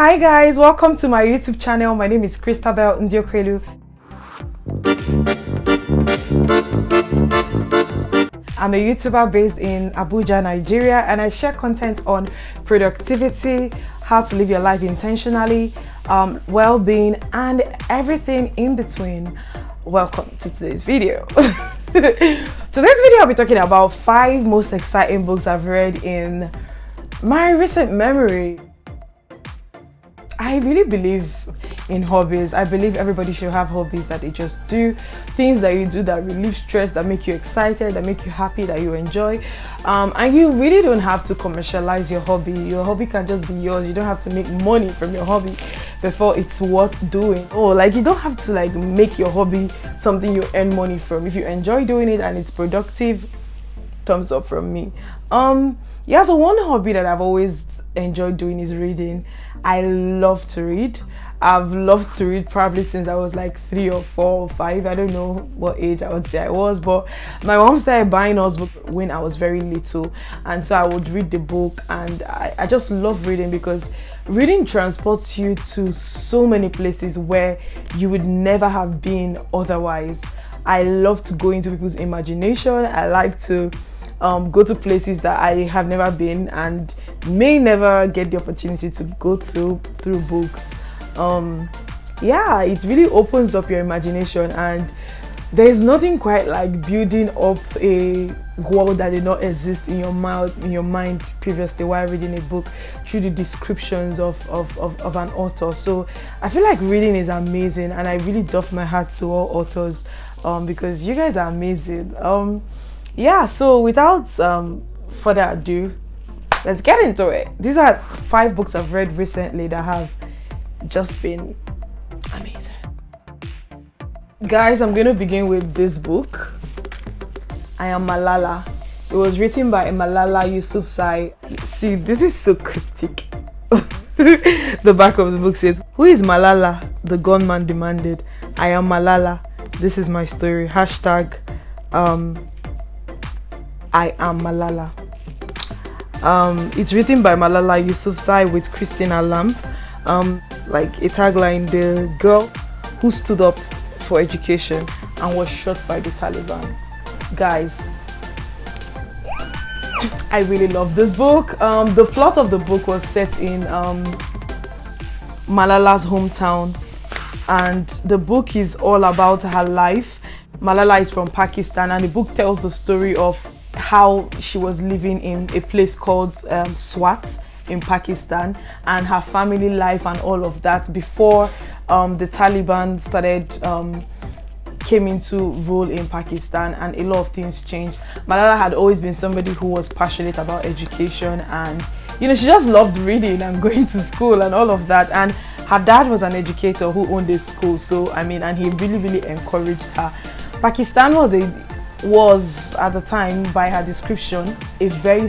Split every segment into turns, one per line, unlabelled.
Hi guys, welcome to my YouTube channel. My name is Christabel Ndeokwelu. I'm a YouTuber based in Abuja, Nigeria, and I share content on productivity, how to live your life intentionally, well-being, and everything in between. Welcome to today's video. Today's video I'll be talking about 5 most exciting books I've read in my recent memory. I really believe in hobbies. I believe everybody should have hobbies that they just do, things that you do that relieve stress, that make you excited, that make you happy, that you enjoy. And you really don't have to commercialize your hobby. Your hobby can just be yours. You don't have to make money from your hobby before it's worth doing. You don't have to make your hobby something you earn money from. If you enjoy doing it and it's productive, thumbs up from me. Yeah, so one hobby that I've always enjoyed doing is reading. I love to read. I've loved to read probably since I was like 3 or 4 or 5. I don't know what age I would say I was, but my mom started buying us books when I was very little, and so I would read the book, and I just love reading because reading transports you to so many places where you would never have been otherwise. I love to go into people's imagination. I like to go to places that I have never been and may never get the opportunity to go to through books. Yeah, it really opens up your imagination, and there's nothing quite like building up a world that did not exist in your mind previously while reading a book through the descriptions of an author. So I feel like reading is amazing, and I really doff my hat to all authors because you guys are amazing. Yeah, so without further ado, let's get into it. These are 5 books I've read recently that have just been amazing. Guys, I'm going to begin with this book. I Am Malala. It was written by Malala Yousafzai. See, this is so cryptic. The back of the book says, "Who is Malala?" The gunman demanded. "I am Malala. This is my story. Hashtag I am Malala." It's written by Malala Yousafzai with Christina Lamb. Like a tagline, the girl who stood up for education and was shot by the Taliban. Guys, I really love this book. The plot of the book was set in Malala's hometown, and the book is all about her life. Malala is from Pakistan, and the book tells the story of how she was living in a place called Swat in Pakistan, and her family life and all of that before the Taliban came into rule in Pakistan, and a lot of things changed. Malala had always been somebody who was passionate about education, and she just loved reading and going to school and all of that, and her dad was an educator who owned a school, so and he really encouraged her. Pakistan was at the time, by her description, a very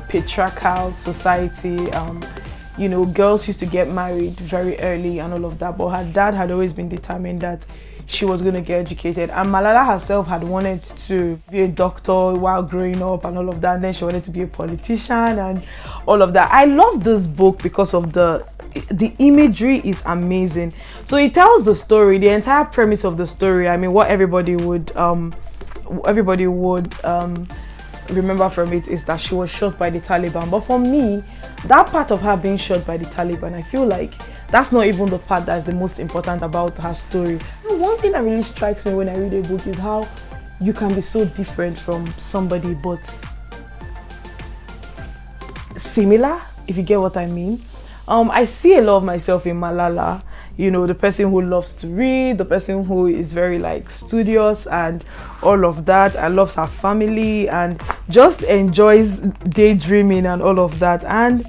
patriarchal society. Girls used to get married very early and all of that, but her dad had always been determined that she was going to get educated, and Malala herself had wanted to be a doctor while growing up and all of that, and then she wanted to be a politician and all of that. I love this book because of the imagery is amazing. So it tells the story, the entire premise of the story. What everybody would remember from it is that she was shot by the Taliban. But for me, that part of her being shot by the Taliban, I feel like that's not even the part that's the most important about her story. One thing that really strikes me when I read a book is how you can be so different from somebody but similar, if you get what I mean. I see a lot of myself in Malala. The person who loves to read, the person who is very studious and all of that, and loves her family and just enjoys daydreaming and all of that. And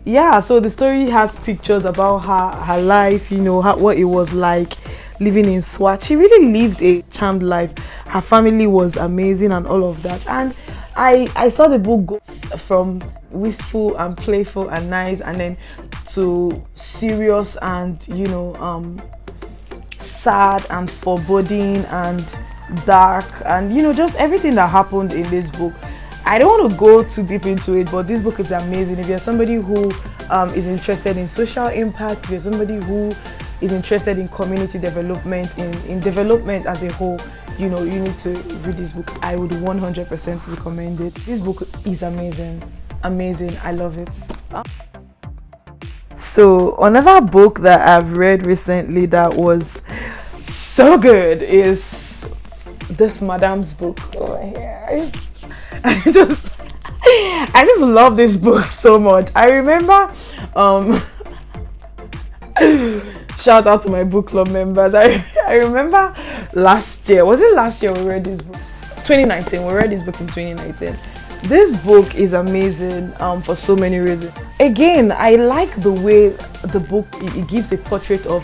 yeah, so the story has pictures about her life, what it was like living in Swat. She really lived a charmed life. Her family was amazing and all of that. And I saw the book go from wistful and playful and nice, and then to serious and sad and foreboding and dark, and just everything that happened in this book. I don't want to go too deep into it, but this book is amazing. If you're somebody who is interested in social impact, if you're somebody who is interested in community development, in development as a whole, you know, you need to read this book. I would 100% recommend it. This book is amazing. Amazing. I love it. So another book that I've read recently that was so good is this madam's book. Oh, yeah. I just love this book so much. I remember shout out to my book club members. I remember last year, was it last year we read this book? 2019, we read this book in 2019. This book is amazing for so many reasons. Again, I like the way the book, it gives a portrait of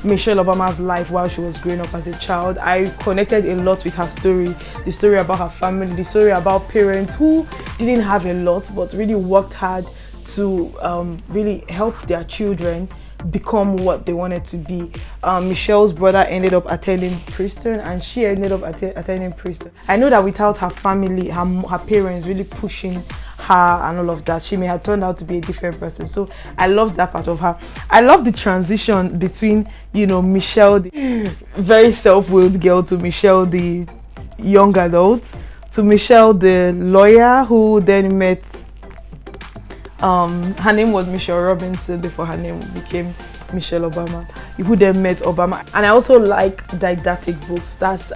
Michelle Obama's life while she was growing up as a child. I connected a lot with her story, the story about her family, the story about parents who didn't have a lot but really worked hard to really help their children become what they wanted to be. Michelle's brother ended up attending Princeton and she ended up attending Princeton. I know that without her family, her parents really pushing her and all of that, she may have turned out to be a different person. So I love that part of her. I love the transition between, you know, Michelle, the very self-willed girl, to Michelle, the young adult, to Michelle, the lawyer who then met her name was Michelle Robinson before her name became Michelle Obama, who then met Obama. And I also like didactic books. That's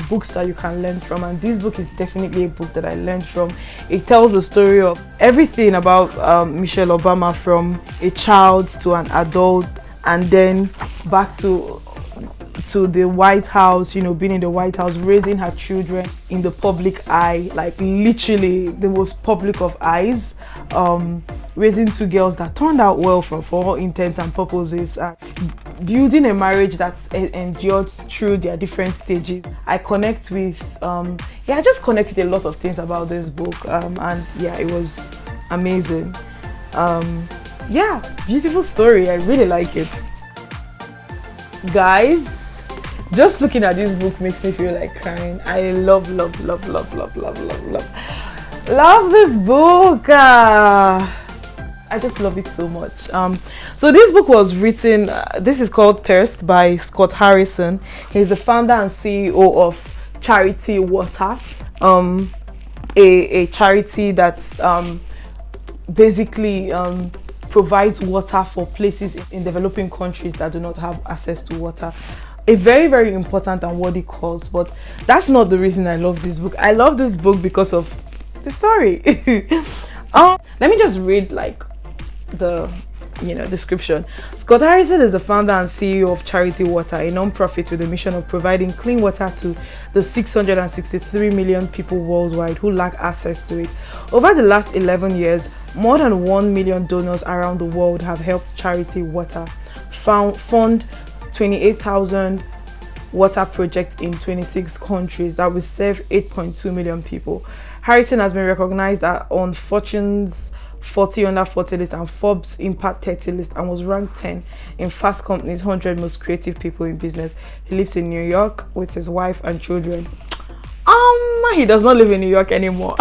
books that you can learn from, and this book is definitely a book that I learned from. It tells the story of everything about Michelle Obama, from a child to an adult, and then back to the White House, you know, being in the White House, raising her children in the public eye, like literally the most public of eyes, raising two girls that turned out well for all intents and purposes, building a marriage that's endured through their different stages. I connect with, I just connect with a lot of things about this book, and yeah, it was amazing. Yeah, beautiful story. I really like it. Guys, just looking at this book makes me feel like crying. I love this book. I just love it so much. So this book was written, this is called Thirst by Scott Harrison. He's the founder and CEO of Charity Water, a charity that's basically provides water for places in developing countries that do not have access to water. A very, very important and worthy cause, but that's not the reason I love this book. I love this book because of the story. Let me just read like the description. Scott Harrison is the founder and CEO of Charity Water, a non-profit with the mission of providing clean water to the 663 million people worldwide who lack access to it. Over the last 11 years, more than 1 million donors around the world have helped Charity Water fund 28,000 water projects in 26 countries that will serve 8.2 million people. Harrison has been recognized on Fortune's 40 under 40 list and Forbes Impact 30 list, and was ranked 10 in Fast Company's 100 most creative people in business. He lives in New York with his wife and children. He does not live in New York anymore.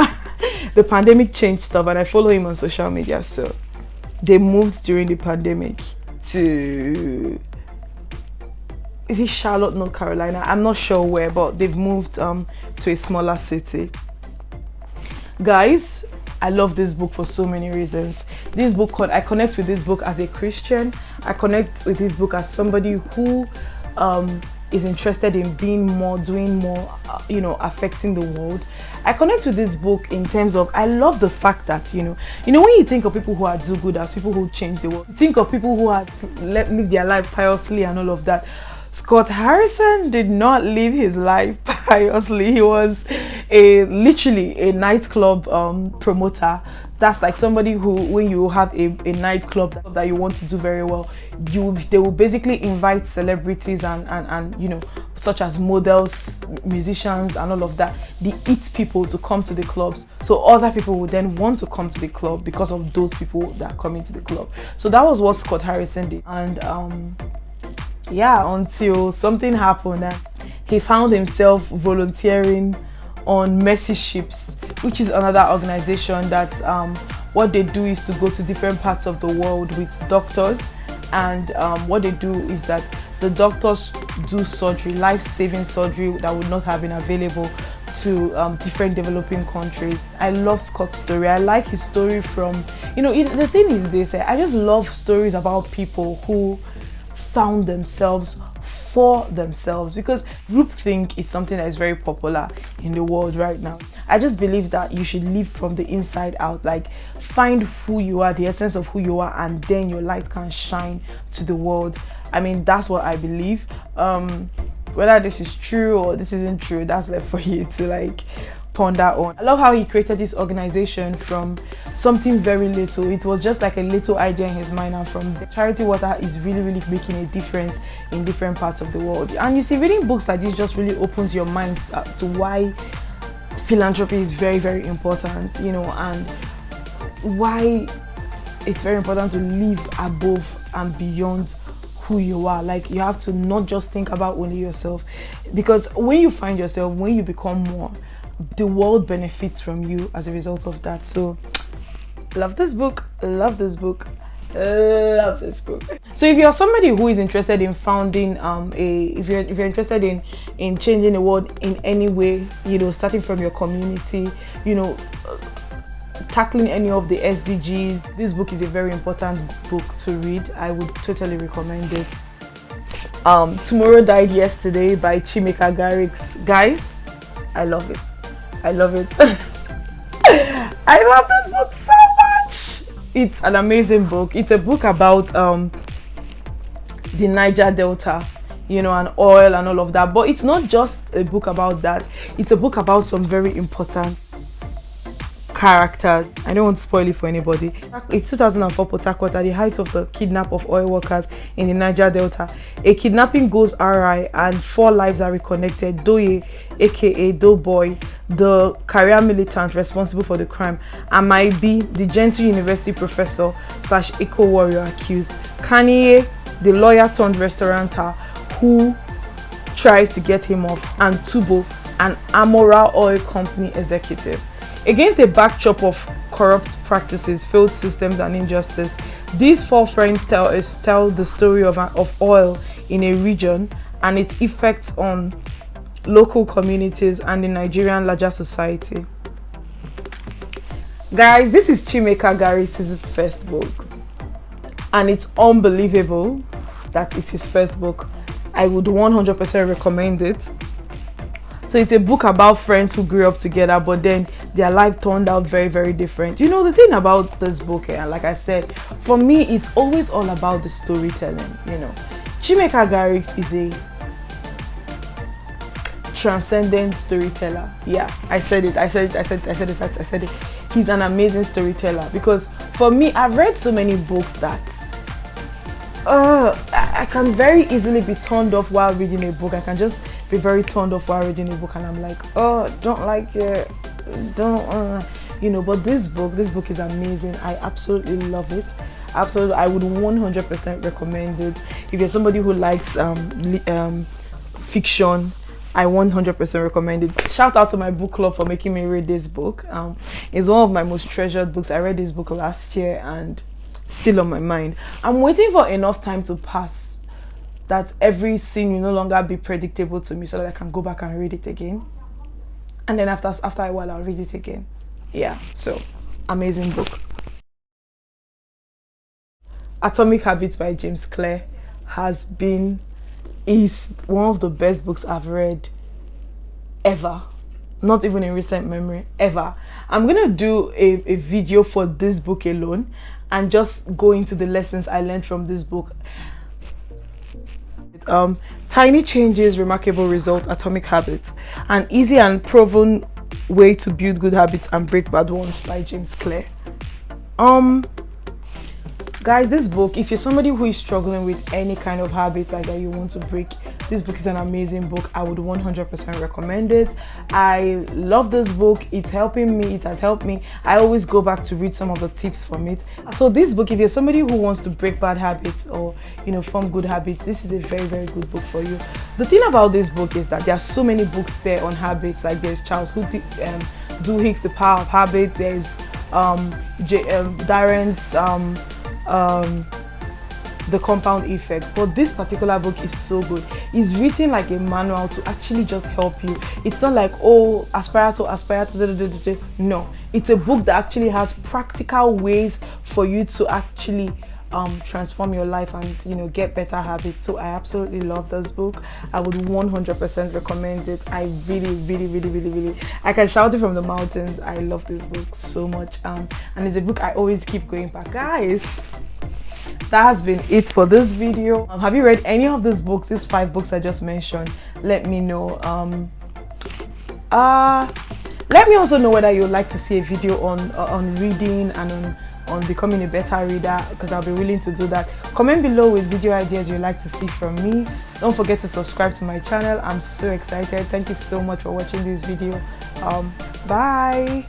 The pandemic changed stuff, and I follow him on social media. So they moved during the pandemic to, is it Charlotte, North Carolina? I'm not sure where, but they've moved to a smaller city. Guys, I love this book for so many reasons. This book, I connect with this book as a Christian. I connect with this book as somebody who is interested in being more, doing more, affecting the world. I connect with this book in terms of, I love the fact that, when you think of people who are do-gooders, people who change the world, think of people who have lived their life piously and all of that. Scott Harrison did not live his life piously. He was literally a nightclub promoter. That's like somebody who, when you have a nightclub that you want to do very well, they will basically invite celebrities and such as models, musicians and all of that. They eat people to come to the clubs, so other people would then want to come to the club because of those people that are coming to the club. So that was what Scott Harrison did, and until something happened and he found himself volunteering on Mercy Ships, which is another organization that what they do is to go to different parts of the world with doctors, and what they do is that the doctors do surgery, life-saving surgery that would not have been available to different developing countries. I love Scott's story. I like his story from, the thing is this, I just love stories about people who found themselves for themselves, because groupthink is something that is very popular in the world right now. I just believe that you should live from the inside out, like find who you are, the essence of who you are, and then your light can shine to the world. I mean, that's what I believe. Whether this is true or this isn't true, that's left for you to like ponder on. I love how he created this organization from something very little. It was just like a little idea in his mind, and from the charity water is really making a difference in different parts of the world. And you see, reading books like this just really opens your mind to why philanthropy is very important, and why it's very important to live above and beyond who you are. Like, you have to not just think about only yourself, because when you find yourself, when you become more, the world benefits from you as a result of that. So love this book, love this book, love this book. So if you're somebody who is interested in founding if you're interested in changing the world in any way, starting from your community, tackling any of the SDGs, this book is a very important book to read. I would totally recommend it. Tomorrow Died Yesterday by Chimeka Garricks. Guys, I love it. I love it. I love this book so much. It's an amazing book. It's a book about the Niger Delta, and oil and all of that. But it's not just a book about that. It's a book about some very important characters. I don't want to spoil it for anybody. It's 2004 Port Harcourt, at the height of the kidnap of oil workers in the Niger Delta. A kidnapping goes awry and 4 lives are reconnected. Doye, aka Doughboy, the career militant responsible for the crime, and might be the gentle university professor / eco warrior accused. Kanye, the lawyer turned restaurateur who tries to get him off, and Tubo, an amoral oil company executive. Against a backdrop of corrupt practices, failed systems, and injustice, these 4 friends tell the story of oil in a region and its effects on local communities and the Nigerian larger society. Guys, this is Chimeka Garricks' first book, and it's unbelievable that it's his first book. I would 100% recommend it. So it's a book about friends who grew up together, but then their life turned out very different. The thing about this book, like I said, for me, it's always all about the storytelling. Chimeka Garricks is a transcendent storyteller. Yeah, I said it. He's an amazing storyteller, because for me, I've read so many books that I can very easily be turned off while reading a book. I can just be very turned off while reading a book, and I'm like, don't like it, but this book is amazing. I absolutely love it. Absolutely, I would 100% recommend it. If you're somebody who likes fiction, I 100% recommend it. Shout out to my book club for making me read this book. It's one of my most treasured books. I read this book last year and still on my mind. I'm waiting for enough time to pass that every scene will no longer be predictable to me, so that I can go back and read it again. And then after a while, I'll read it again. Yeah, so amazing book. Atomic Habits by James Clear is one of the best books I've read ever. Not even in recent memory, ever. I'm gonna do a video for this book alone and just go into the lessons I learned from this book. Tiny Changes, Remarkable Results, Atomic Habits, an easy and proven way to build good habits and break bad ones by James Clear. Guys, this book, if you're somebody who is struggling with any kind of habit like that you want to break, this book is an amazing book. I would 100% recommend it. I love this book. It's helping me. It has helped me. I always go back to read some of the tips from it. So this book, if you're somebody who wants to break bad habits or form good habits, this is a very good book for you. The thing about this book is that there are so many books there on habits. Like there's Charles Duhigg's The Power of Habit. There's Darren's The Compound Effect. But this particular book is so good. It's written like a manual to actually just help you. It's not like, oh, aspire to. No, it's a book that actually has practical ways for you to actually transform your life and get better habits. So I absolutely love this book. I would 100% recommend it. I really I can shout it from the mountains. I love this book so much, and it's a book I always keep going back to. Guys, that has been it for this video. Have you read any of these books, these 5 books I just mentioned? Let me know. Let me also know whether you would like to see a video on reading and on becoming a better reader, because I'll be willing to do that. Comment below with video ideas you'd like to see from me. Don't forget to subscribe to my channel. I'm so excited. Thank you so much for watching this video. Bye.